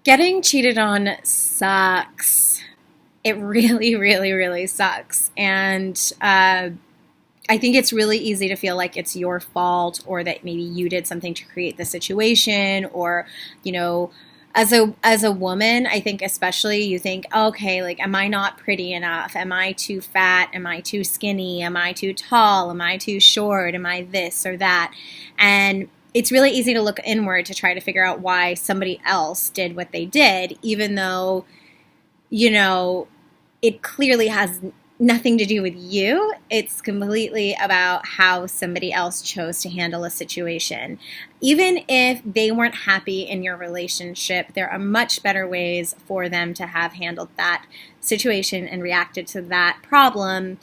Getting cheated on sucks. It really, really, really sucks. And I think it's really easy to feel like it's your fault or that maybe you did something to create the situation or, you know, as a woman, I think especially you think, okay, like am I not pretty enough? Am I too fat? Am I too skinny? Am I too tall? Am I too short? Am I this or that? And it's really easy to look inward to try to figure out why somebody else did what they did, even though, you know, it clearly has nothing to do with you. It's completely about how somebody else chose to handle a situation. Even if they weren't happy in your relationship, there are much better ways for them to have handled that situation and reacted to that problem.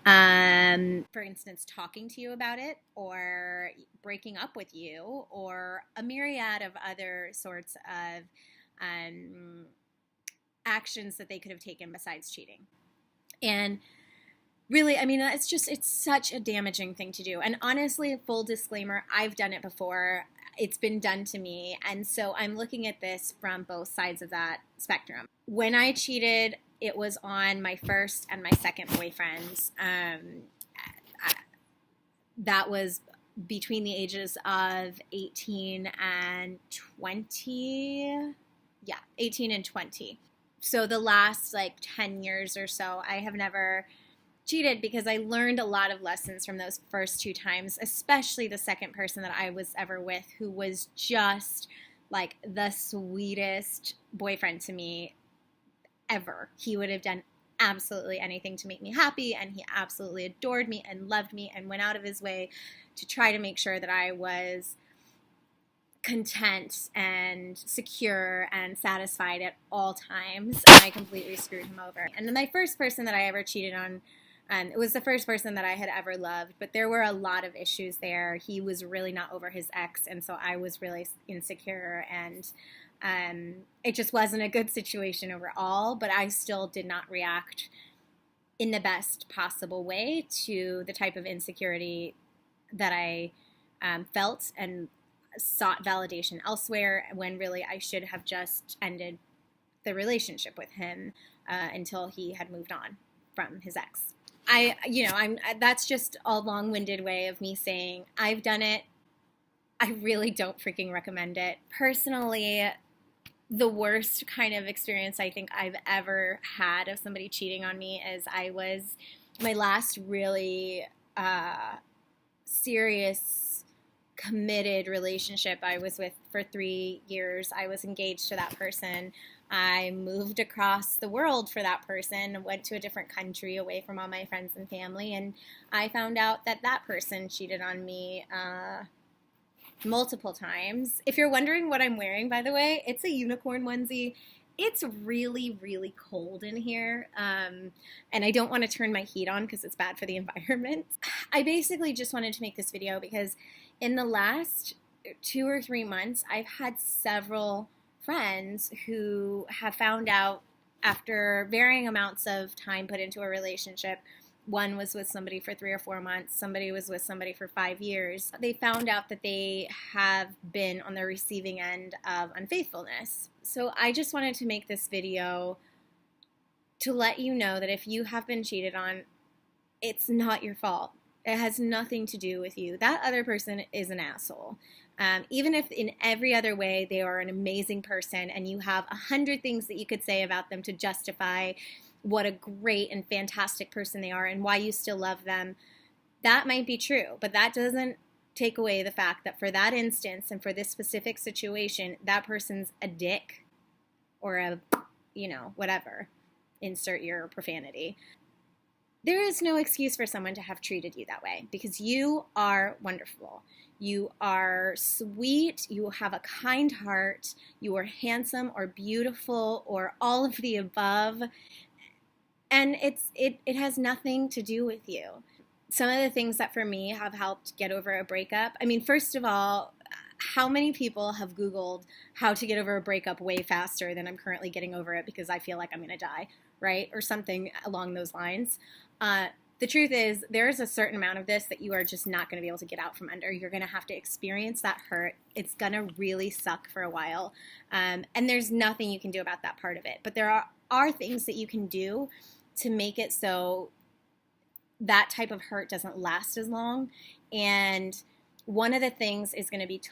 For instance, talking to you about it or breaking up with you or a myriad of other sorts of um, actions that they could have taken besides cheating. And really, I mean, it's such a damaging thing to do. And honestly, full disclaimer, I've done it before. It's been done to me. And so I'm looking at this from both sides of that spectrum. When I cheated, it was on my first and my second boyfriends. That was between the ages of 18 and 20. Yeah, 18 and 20. So the last like 10 years or so, I have never cheated because I learned a lot of lessons from those first two times, especially the second person that I was ever with, who was just like the sweetest boyfriend to me ever. He would have done absolutely anything to make me happy, and he absolutely adored me and loved me and went out of his way to try to make sure that I was content and secure and satisfied at all times. And I completely screwed him over. And then my first person that I ever cheated on, it was the first person that I had ever loved, but there were a lot of issues there. He was really not over his ex, and so I was really insecure, and it just wasn't a good situation overall, but I still did not react in the best possible way to the type of insecurity that I felt and sought validation elsewhere when really I should have just ended the relationship with him until he had moved on from his ex. That's just a long-winded way of me saying I've done it. I really don't freaking recommend it. Personally, the worst kind of experience I think I've ever had of somebody cheating on me is my last really serious committed relationship I was with for 3 years. I was engaged to that person. I moved across the world for that person, went to a different country away from all my friends and family, and I found out that that person cheated on me multiple times. If you're wondering what I'm wearing, by the way, it's a unicorn onesie. It's really, really cold in here, and I don't want to turn my heat on because it's bad for the environment. I basically just wanted to make this video because in the last 2 or 3 months, I've had several friends who have found out after varying amounts of time put into a relationship. One was with somebody for 3 or 4 months. Somebody was with somebody for 5 years. They found out that they have been on the receiving end of unfaithfulness. So I just wanted to make this video to let you know that if you have been cheated on, it's not your fault. It has nothing to do with you. That other person is an asshole. Even if in every other way they are an amazing person and you have 100 things that you could say about them to justify what a great and fantastic person they are and why you still love them, that might be true. But that doesn't take away the fact that for that instance and for this specific situation, that person's a dick or a, whatever. Insert your profanity. There is no excuse for someone to have treated you that way because you are wonderful. You are sweet. You have a kind heart. You are handsome or beautiful or all of the above. And it has nothing to do with you. Some of the things that for me have helped get over a breakup. I mean, first of all, how many people have Googled how to get over a breakup way faster than I'm currently getting over it because I feel like I'm going to die, right? Or something along those lines. the truth is there's a certain amount of this that you are just not going to be able to get out from under. You're going to have to experience that hurt. It's going to really suck for a while. And there's nothing you can do about that part of it. But there are things that you can do to make it so that type of hurt doesn't last as long. And one of the things is going to be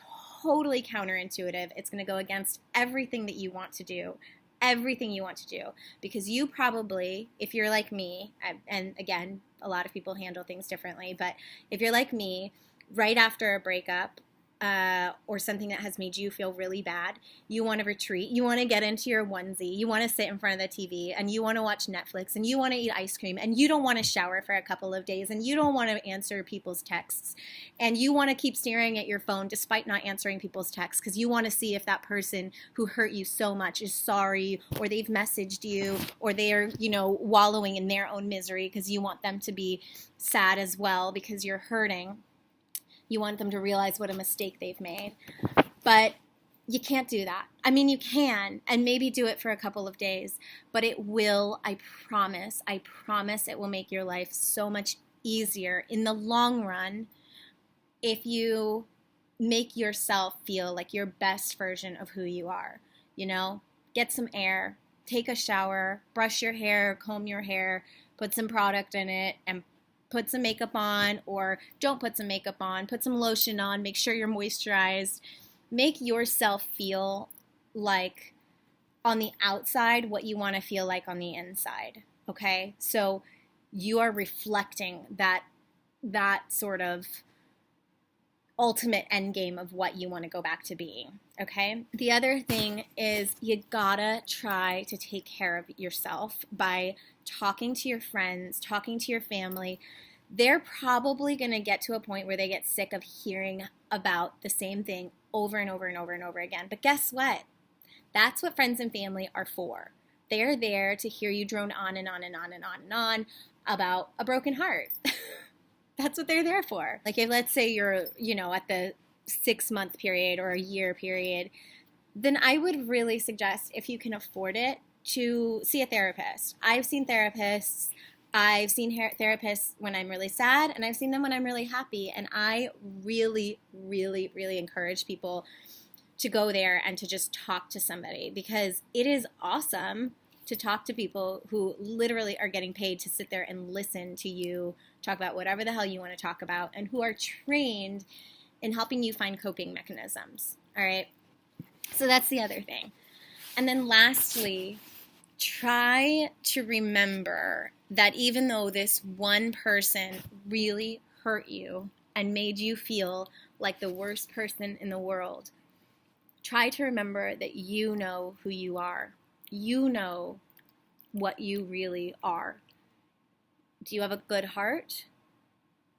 totally counterintuitive. It's going to go against everything that you want to do. Everything you want to do, because you probably, if you're like me, and again, a lot of people handle things differently, but if you're like me, right after a breakup or something that has made you feel really bad, you want to retreat, you want to get into your onesie, you want to sit in front of the TV, and you want to watch Netflix, and you want to eat ice cream, and you don't want to shower for a couple of days, and you don't want to answer people's texts, and you want to keep staring at your phone despite not answering people's texts, because you want to see if that person who hurt you so much is sorry, or they've messaged you, or they're, wallowing in their own misery because you want them to be sad as well because you're hurting. You want them to realize what a mistake they've made. But you can't do that. I mean, you can, and maybe do it for a couple of days, but it will, I promise it will make your life so much easier in the long run if you make yourself feel like your best version of who you are. Get some air, take a shower, brush your hair, comb your hair, put some product in it, and put some makeup on, or don't put some makeup on, put some lotion on, make sure you're moisturized. Make yourself feel like on the outside what you want to feel like on the inside, okay? So you are reflecting that sort of ultimate end game of what you want to go back to being, okay? The other thing is you gotta try to take care of yourself by talking to your friends, talking to your family. They're probably going to get to a point where they get sick of hearing about the same thing over and over and over and over again. But guess what? That's what friends and family are for. They're there to hear you drone on and on and on and on and on about a broken heart. That's what they're there for. Like, if let's say you're, at the 6-month period or a year period, then I would really suggest, if you can afford it, to see a therapist. I've seen therapists. I've seen therapists when I'm really sad, and I've seen them when I'm really happy. And I really, really, really encourage people to go there and to just talk to somebody, because it is awesome to talk to people who literally are getting paid to sit there and listen to you talk about whatever the hell you want to talk about, and who are trained in helping you find coping mechanisms. All right. So that's the other thing. And then lastly, try to remember that even though this one person really hurt you and made you feel like the worst person in the world, try to remember that you know who you are. You know what you really are. Do you have a good heart?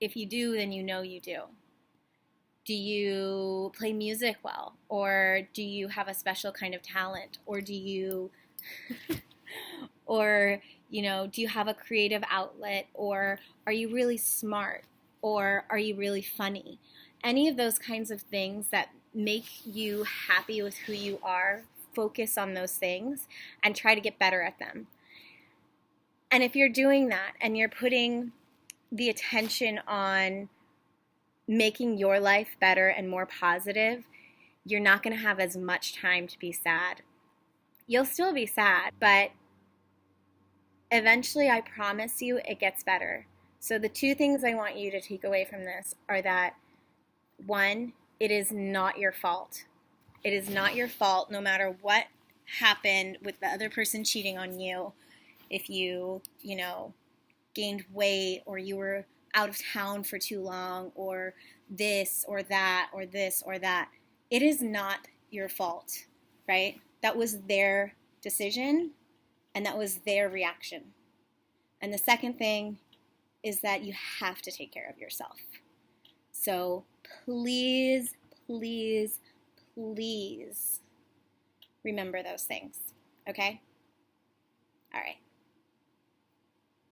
If you do, then you know you do. Do you play music well? Or do you have a special kind of talent? Or do you, do you have a creative outlet? Or are you really smart? Or are you really funny? Any of those kinds of things that make you happy with who you are, focus on those things and try to get better at them. And if you're doing that and you're putting the attention on making your life better and more positive, you're not going to have as much time to be sad. You'll still be sad, but eventually, I promise you, it gets better. So the two things I want you to take away from this are that, one, it is not your fault. It is not your fault, no matter what happened with the other person cheating on you. If you, gained weight, or you were out of town for too long, or this or that, or this or that. It is not your fault, right? That was their decision, and that was their reaction. And the second thing is that you have to take care of yourself. So please, please, please remember those things, okay? All right.